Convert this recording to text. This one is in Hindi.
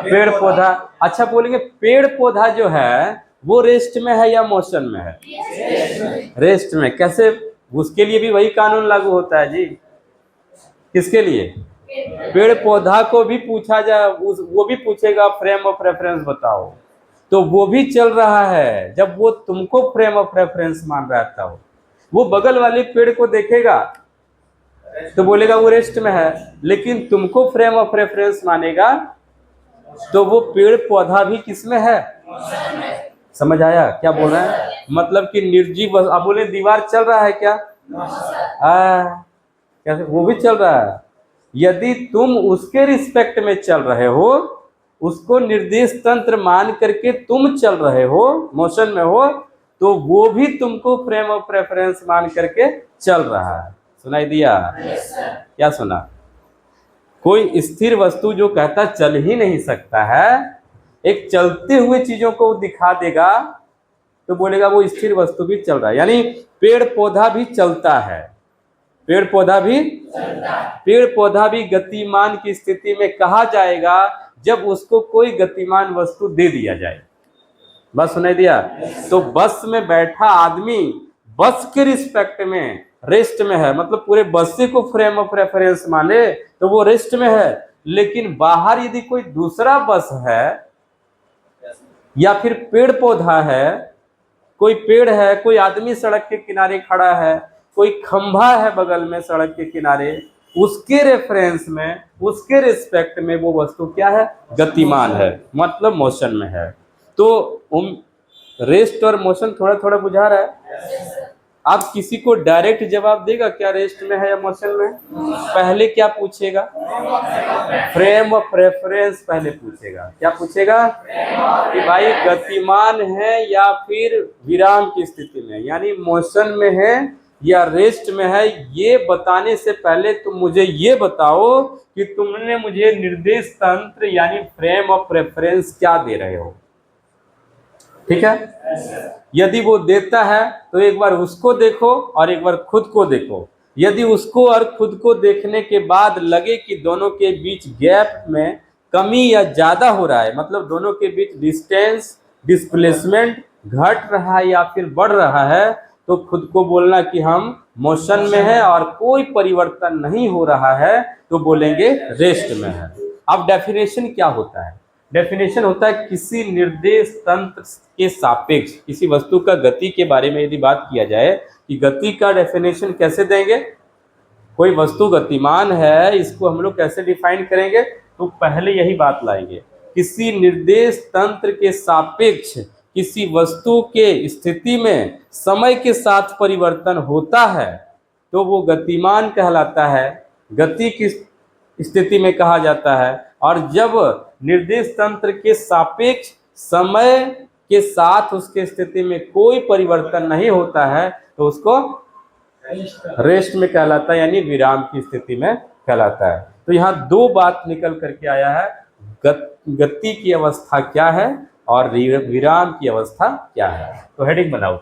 पेड़ पौधा। अच्छा बोलेंगे पेड़ पौधा जो है वो रेस्ट में है या मोशन में है? रेस्ट में। कैसे? उसके लिए भी वही कानून लागू होता है जी। किसके लिए? पेड़ पौधा को भी पूछा जाए, वो भी पूछेगा फ्रेम ऑफ रेफरेंस बताओ, तो वो भी चल रहा है। जब वो तुमको फ्रेम ऑफ रेफरेंस मान रहा था, वो बगल वाले पेड़ को देखेगा तो बोलेगा वो रेस्ट में है, लेकिन तुमको फ्रेम ऑफ रेफरेंस मानेगा तो वो पेड़ पौधा भी किसमें है? समझ आया क्या बोल रहे हैं? मतलब कि निर्जीव, आप बोले दीवार चल रहा है क्या? कैसे? वो भी चल रहा है। यदि तुम उसके रिस्पेक्ट में चल रहे हो, उसको निर्देश तंत्र मान करके तुम चल रहे हो, मोशन में हो, तो वो भी तुमको फ्रेम ऑफ रेफरेंस मान करके चल रहा है। सुनाई दिया? क्या सुना? कोई स्थिर वस्तु जो कहता चल ही नहीं सकता है, एक चलते हुए चीजों को दिखा देगा तो बोलेगा वो स्थिर वस्तु भी चल रहा है। यानी पेड़ पौधा भी चलता है, पेड़ पौधा भी पेड़ पौधा भी गतिमान की स्थिति में कहा जाएगा जब उसको कोई गतिमान वस्तु दे दिया जाए। बस सुनाई दिया? तो बस में बैठा आदमी बस के रिस्पेक्ट में रेस्ट में है, मतलब पूरे बस को फ्रेम ऑफ रेफरेंस माने तो वो रेस्ट में है। लेकिन बाहर यदि कोई दूसरा बस है या फिर पेड़ पौधा है, कोई पेड़ है, कोई आदमी सड़क के किनारे खड़ा है, कोई खंभा है बगल में सड़क के किनारे, उसके रेफरेंस में, उसके रिस्पेक्ट में वो वस्तु क्या है? गतिमान है, मतलब मोशन में है। तो रेस्ट और मोशन थोड़ा थोड़ा बुझा रहा है। आप किसी को डायरेक्ट जवाब देगा क्या रेस्ट में है या मोशन में? पहले क्या पूछेगा? फ्रेम ऑफ रेफरेंस पहले पूछेगा। क्या पूछेगा? कि भाई गतिमान है या फिर विराम की स्थिति में, यानी मोशन में है या रेस्ट में है। ये बताने से पहले तुम मुझे ये बताओ कि तुमने मुझे निर्देश तंत्र यानी फ्रेम ऑफ रेफरेंस क्या दे रहे हो। ठीक है? यदि वो देता है तो एक बार उसको देखो और एक बार खुद को देखो। यदि उसको और खुद को देखने के बाद लगे कि दोनों के बीच गैप में कमी या ज्यादा हो रहा है, मतलब दोनों के बीच डिस्टेंस, डिस्प्लेसमेंट घट रहा है या फिर बढ़ रहा है, तो खुद को बोलना कि हम मोशन में है और कोई परिवर्तन नहीं हो रहा है, तो बोलेंगे रेस्ट में है। अब डेफिनेशन क्या होता है? डेफिनेशन होता है किसी निर्देश तंत्र के सापेक्ष किसी वस्तु का गति के बारे में यदि बात किया जाए कि गति का डेफिनेशन कैसे देंगे। कोई वस्तु गतिमान है, इसको हम लोग कैसे डिफाइन करेंगे? तो पहले यही बात लाएंगे, किसी निर्देश तंत्र के सापेक्ष किसी वस्तु के स्थिति में समय के साथ परिवर्तन होता है तो वो गतिमान कहलाता है, गति की स्थिति में कहा जाता है। और जब निर्देश तंत्र के सापेक्ष समय के साथ उसके स्थिति में कोई परिवर्तन नहीं होता है तो उसको रेस्ट में कहलाता है, यानी विराम की स्थिति में कहलाता है। तो यहाँ दो बात निकल करके आया है, गति की अवस्था क्या है और विराम की अवस्था क्या है। तो हेडिंग बनाओ।